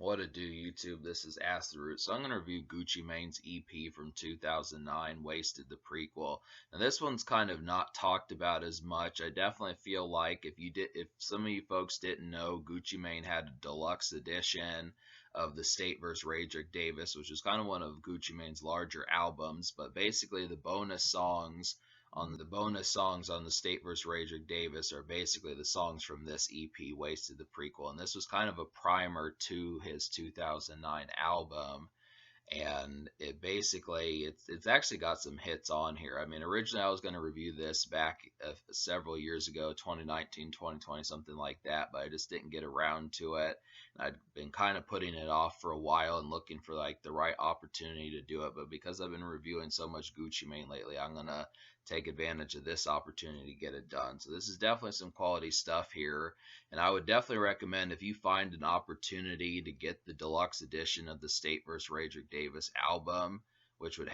What to do, YouTube? This is Ask the Root. So I'm going to review Gucci Mane's EP from 2009, Wasted the Prequel. Now this one's kind of not talked about as much. I definitely feel like if some of you folks didn't know, Gucci Mane had a deluxe edition of The State vs. Rick Davis, which is kind of one of Gucci Mane's larger albums. But basically, the bonus songs on the State vs. Rick Davis are basically the songs from this EP, Wasted the Prequel. And this was kind of a primer to his 2009 album. And it's actually got some hits on here. I mean, originally I was going to review this back several years ago, 2019, 2020, something like that, but I just didn't get around to it. And I'd been kind of putting it off for a while and looking for like the right opportunity to do it. But because I've been reviewing so much Gucci Mane lately, I'm going to take advantage of this opportunity to get it done. So this is definitely some quality stuff here. And I would definitely recommend, if you find an opportunity to get the deluxe edition of the State vs. Rick Davis album, which would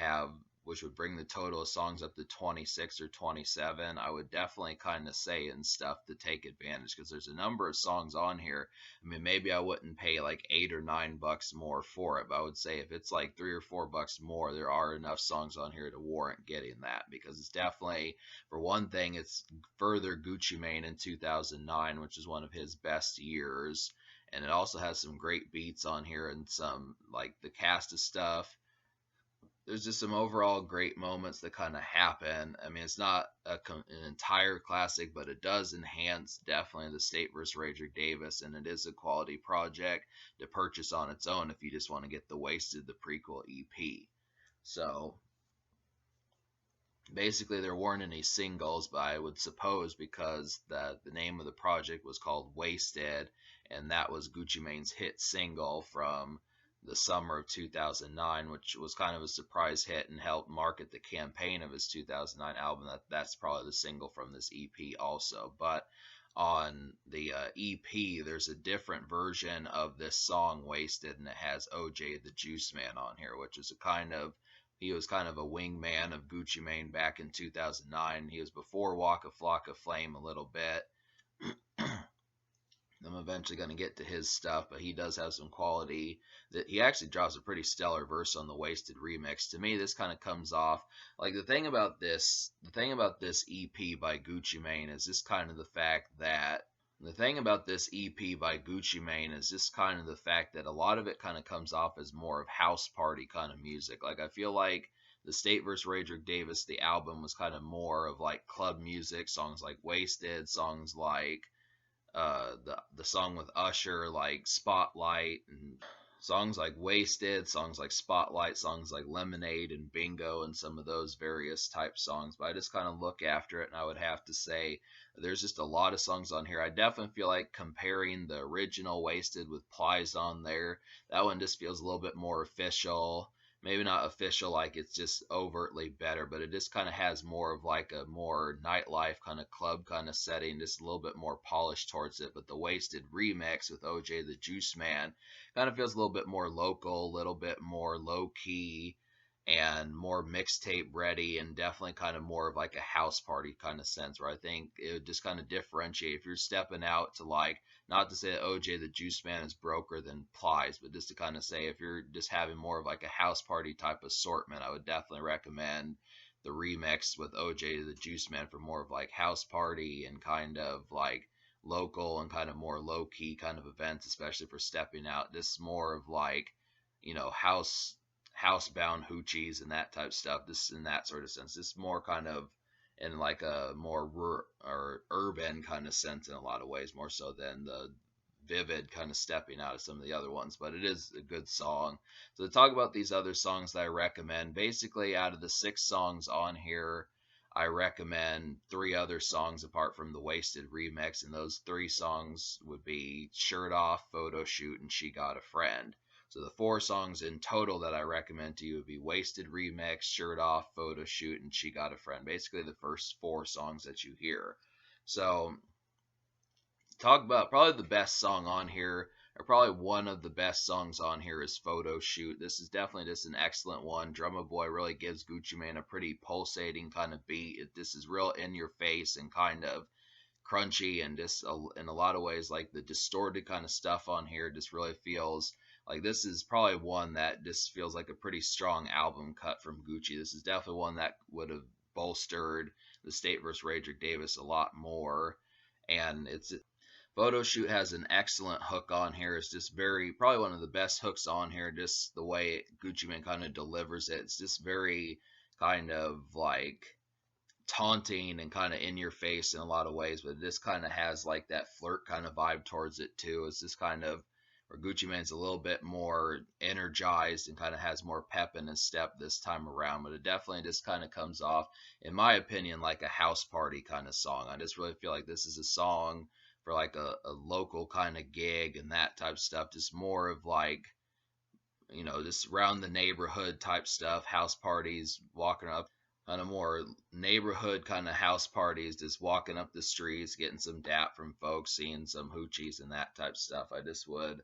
bring the total of songs up to 26 or 27, I would definitely kind of say and stuff to take advantage, because there's a number of songs on here. I mean, maybe I wouldn't pay like $8 or $9 more for it, but I would say if it's like $3 or $4 more, there are enough songs on here to warrant getting that, because it's definitely, for one thing, it's further Gucci Mane in 2009, which is one of his best years. And it also has some great beats on here and some like the cast of stuff. There's just some overall great moments that kind of happen. I mean, it's not an entire classic, but it does enhance definitely the State vs. Rick Davis, and it is a quality project to purchase on its own if you just want to get the Wasted the Prequel EP. So basically, there weren't any singles, but I would suppose because the name of the project was called Wasted, and that was Gucci Mane's hit single from the summer of 2009, which was kind of a surprise hit and helped market the campaign of his 2009 album. That's probably the single from this EP also. But on the EP, there's a different version of this song, Wasted, and it has OJ the Juice Man on here, which is he was kind of a wingman of Gucci Mane back in 2009. He was before Waka Flocka Flame a little bit. I'm eventually going to get to his stuff, but he does have some quality. That he actually drops a pretty stellar verse on the Wasted remix. To me, this kind of comes off like the thing about this EP by Gucci Mane is just kind of the fact that a lot of it kind of comes off as more of house party kind of music. Like, I feel like the State vs. Rick Davis, the album, was kind of more of like club music, songs like Wasted, songs like the song with Usher, like Spotlight, and songs like Wasted, songs like Spotlight, songs like Lemonade and Bingo, and some of those various type songs. But I just kind of look after it, and I would have to say there's just a lot of songs on here. I definitely feel like comparing the original Wasted with Plies on there, that one just feels a little bit more official. Maybe not official, like it's just overtly better, but it just kind of has more of like a more nightlife kind of club kind of setting, just a little bit more polished towards it. But the Wasted remix with OJ the Juice Man kind of feels a little bit more local, a little bit more low key, and more mixtape ready, and definitely kind of more of like a house party kind of sense, where I think it would just kind of differentiate if you're stepping out to, like, not to say that OJ the Juice Man is broker than Plies, but just to kind of say if you're just having more of like a house party type assortment, I would definitely recommend the remix with OJ the Juice Man for more of like house party and kind of like local and kind of more low key kind of events, especially for stepping out. Just more of like, housebound hoochies and that type of stuff. This in that sort of sense. This is more kind of in like a more or urban kind of sense in a lot of ways, more so than the vivid kind of stepping out of some of the other ones. But it is a good song. So to talk about these other songs that I recommend, basically out of the 6 songs on here, I recommend 3 other songs apart from the Wasted remix, and those 3 songs would be Shirt Off, Photo Shoot, and She Got a Friend. So the 4 songs in total that I recommend to you would be Wasted Remix, Shirt Off, Photo Shoot, and She Got a Friend. Basically the first 4 songs that you hear. So talk about probably the best song on here, or probably one of the best songs on here, is Photo Shoot. This is definitely just an excellent one. Drummer Boy really gives Gucci Mane a pretty pulsating kind of beat. This is real in your face and kind of crunchy and just in a lot of ways like the distorted kind of stuff on here just really feels like this is probably one that just feels like a pretty strong album cut from Gucci. This is definitely one that would have bolstered the State vs. Rager Davis a lot more. And it's Photo Shoot has an excellent hook on here. It's just very, probably one of the best hooks on here. Just the way Gucci Mane kind of delivers it. It's just very kind of like taunting and kind of in your face in a lot of ways, but this kind of has like that flirt kind of vibe towards it too. It's just kind of where Gucci Mane's a little bit more energized and kind of has more pep in his step this time around, but it definitely just kind of comes off, in my opinion, like a house party kind of song. I just really feel like this is a song for like a local kind of gig and that type of stuff, just more of like, just around the neighborhood type stuff, house parties, walking up kind of more neighborhood kind of house parties, just walking up the streets, getting some dap from folks, seeing some hoochies and that type of stuff. I just would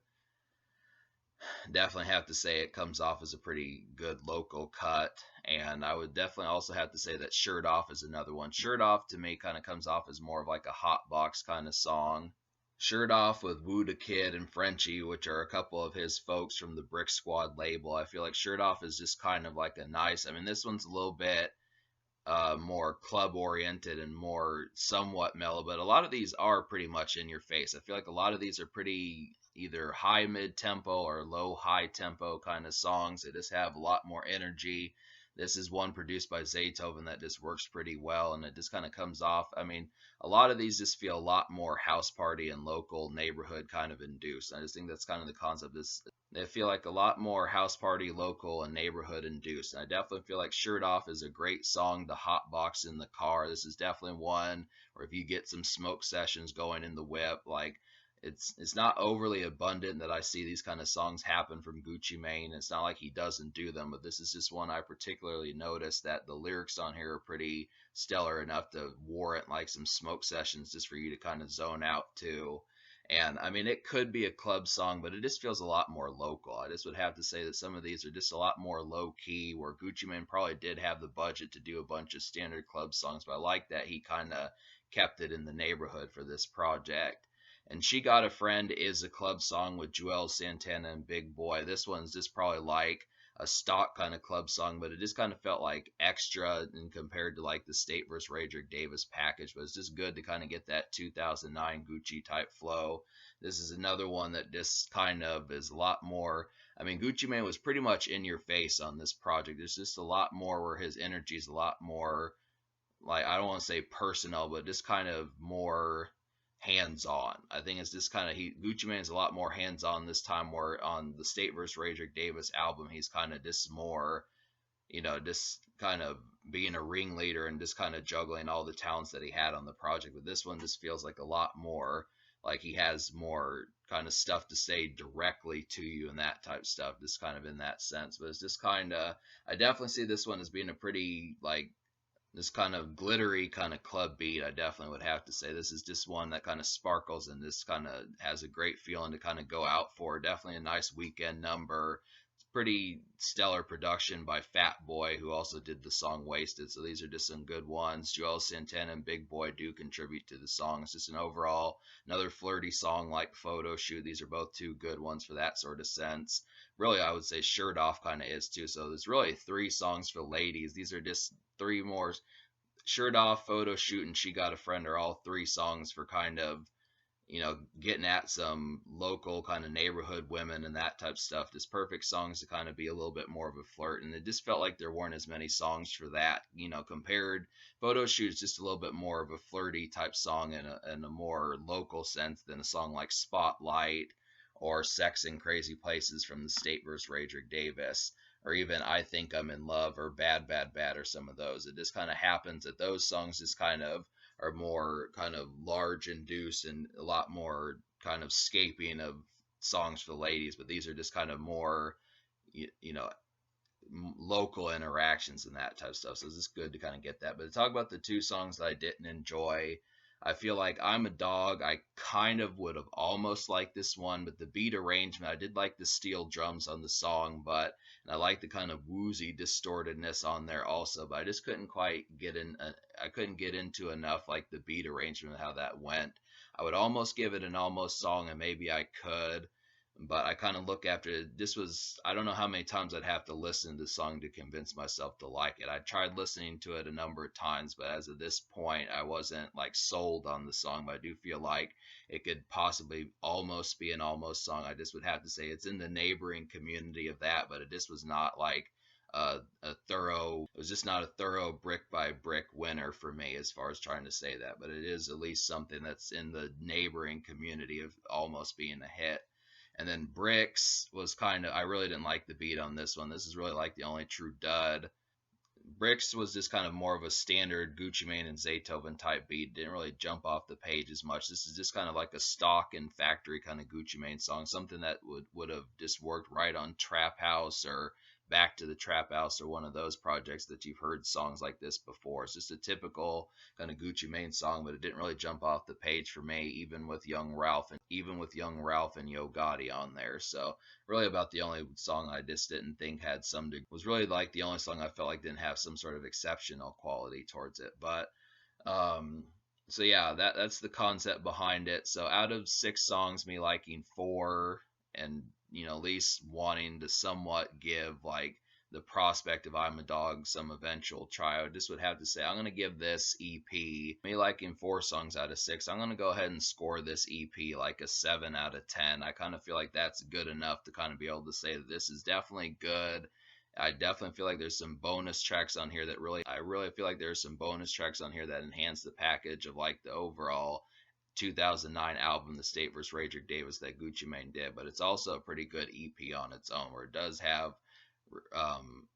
definitely have to say it comes off as a pretty good local cut. And I would definitely also have to say that Shirt Off is another one. Shirt Off to me kind of comes off as more of like a hot box kind of song. Shirt Off with Woo Da Kid and Frenchie, which are a couple of his folks from the Brick Squad label. I feel like Shirt Off is just kind of like a nice, I mean, this one's a little bit more club oriented and more somewhat mellow, but a lot of these are pretty much in your face. I feel like a lot of these are pretty either high mid tempo or low high tempo kind of songs. They just have a lot more energy. This is one produced by Zaytoven that just works pretty well, and it just kind of comes off. I mean, a lot of these just feel a lot more house party and local neighborhood kind of induced. I just think that's kind of the concept. They feel like a lot more house party, local, and neighborhood induced. And I definitely feel like Shirt Off is a great song to hotbox in the car. This is definitely one where if you get some smoke sessions going in the whip, like it's not overly abundant that I see these kind of songs happen from Gucci Mane. It's not like he doesn't do them, but this is just one I particularly noticed that the lyrics on here are pretty stellar enough to warrant like some smoke sessions just for you to kind of zone out to. And I mean, it could be a club song, but it just feels a lot more local. I just would have to say that some of these are just a lot more low key, where Gucci Mane probably did have the budget to do a bunch of standard club songs, but I like that he kind of kept it in the neighborhood for this project. And She Got a Friend is a club song with Joel Santana and Big Boy. This one's just probably like a stock kind of club song, but it just kind of felt like extra and compared to like the State vs. Rager Davis package. But it's just good to kind of get that 2009 Gucci type flow. This is another one that just kind of is a lot more. I mean, Gucci Mane was pretty much in your face on this project. There's just a lot more where his energy is a lot more, like, I don't want to say personal, but just kind of more hands on. I think it's just kind of Gucci Mane is a lot more hands on this time. Where on the State vs. Rager Davis album, he's kind of just more, just kind of being a ringleader and just kind of juggling all the talents that he had on the project. But this one just feels like a lot more like he has more kind of stuff to say directly to you and that type of stuff, just kind of in that sense. But it's just kind of, I definitely see this one as being a pretty like this kind of glittery kind of club beat. I definitely would have to say this is just one that kind of sparkles and this kind of has a great feeling to kind of go out for. Definitely a nice weekend number. It's pretty stellar production by Fat Boy, who also did the song Wasted. So these are just some good ones. Joel Santana and Big Boy do contribute to the song. It's just an overall another flirty song like Photo Shoot. These are both two good ones for that sort of sense. Really, I would say Shirt Off kind of is too. So there's really three songs for ladies. These are just three more. Shirt Off, Photo Shoot, and She Got a Friend are all three songs for kind of, getting at some local kind of neighborhood women and that type of stuff. Just perfect songs to kind of be a little bit more of a flirt. And it just felt like there weren't as many songs for that, compared. Photo Shoot is just a little bit more of a flirty type song in a more local sense than a song like Spotlight or Sex in Crazy Places from the State vs. Rager Davis, or even I Think I'm in Love or Bad, Bad, Bad, or some of those. It just kind of happens that those songs just kind of are more kind of large induced and a lot more kind of scaping of songs for the ladies, but these are just kind of more, you know, local interactions and that type of stuff. So it's just good to kind of get that. But to talk about the two songs that I didn't enjoy, I feel like I'm a Dog. I kind of would have almost liked this one, but the beat arrangement, I did like the steel drums on the song, but and I like the kind of woozy distortedness on there also, but I just couldn't quite get in. I couldn't get into enough like the beat arrangement, how that went. I would almost give it an almost song, and maybe I could, but I kind of look after it. This was, I don't know how many times I'd have to listen to the song to convince myself to like it. I tried listening to it a number of times, but as of this point, I wasn't like sold on the song. But I do feel like it could possibly almost be an almost song. I just would have to say it's in the neighboring community of that, but it just was not like a thorough, it was just not a thorough brick by brick winner for me as far as trying to say that, but it is at least something that's in the neighboring community of almost being a hit. And then Bricks was kind of, I really didn't like the beat on this one. This is really like the only true dud. Bricks was just kind of more of a standard Gucci Mane and Zaytoven type beat. Didn't really jump off the page as much. This is just kind of like a stock and factory kind of Gucci Mane song, something that would have just worked right on Trap House or Back to the Trap House or one of those projects that you've heard songs like this before. It's just a typical kind of Gucci Mane song, but it didn't really jump off the page for me, even with Young Ralph and Yo Gotti on there. So really about the only song I just didn't think had some was really like the only song I felt like didn't have some sort of exceptional quality towards it. But um so yeah, that's the concept behind it. So out of 6 songs, me liking 4, and at least wanting to somewhat give like the prospect of I'm a Dog some eventual try, I just would have to say I'm going to give this EP, me liking 4 songs out of 6, I'm going to go ahead and score this EP like a 7 out of 10. I kind of feel like that's good enough to kind of be able to say that this is definitely good. I definitely feel like there's some bonus tracks on here that I really feel like there's some bonus tracks on here that enhance the package of like the overall 2009 album, The State vs. Rager Davis, that Gucci Mane did. But it's also a pretty good EP on its own, where it does have um,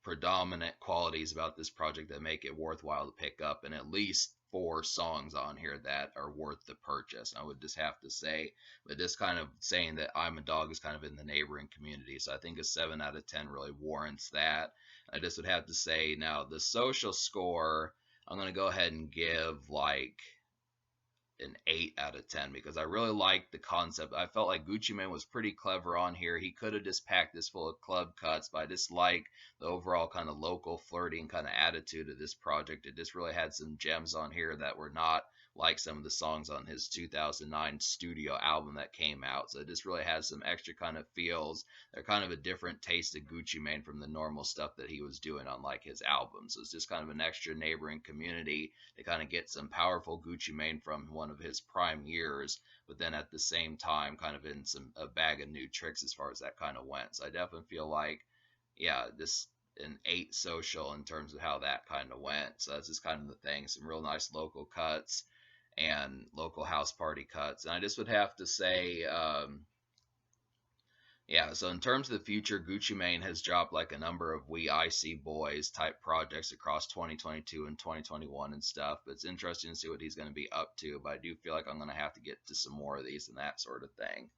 predominant qualities about this project that make it worthwhile to pick up, and at least 4 songs on here that are worth the purchase. I would just have to say, but just kind of saying that I'm a Dog is kind of in the neighboring community, so I think a 7 out of 10 really warrants that. I just would have to say now the social score, I'm going to go ahead and give like an 8 out of 10 because I really liked the concept. I felt like Gucci Mane was pretty clever on here. He could have just packed this full of club cuts, but I just like the overall kind of local flirting kind of attitude of this project. It just really had some gems on here that were not like some of the songs on his 2009 studio album that came out. So it just really has some extra kind of feels. They're kind of a different taste of Gucci Mane from the normal stuff that he was doing on like his albums. So it's just kind of an extra neighboring community to kind of get some powerful Gucci Mane from one of his prime years, but then at the same time kind of in a bag of new tricks as far as that kind of went. So I definitely feel like, yeah, this an 8 social in terms of how that kind of went. So that's just kind of the thing. Some real nice local cuts and local house party cuts. And I just would have to say, yeah, so in terms of the future, Gucci Mane has dropped like a number of We Icy Boys type projects across 2022 and 2021 and stuff. But it's interesting to see what he's going to be up to. But I do feel like I'm going to have to get to some more of these and that sort of thing.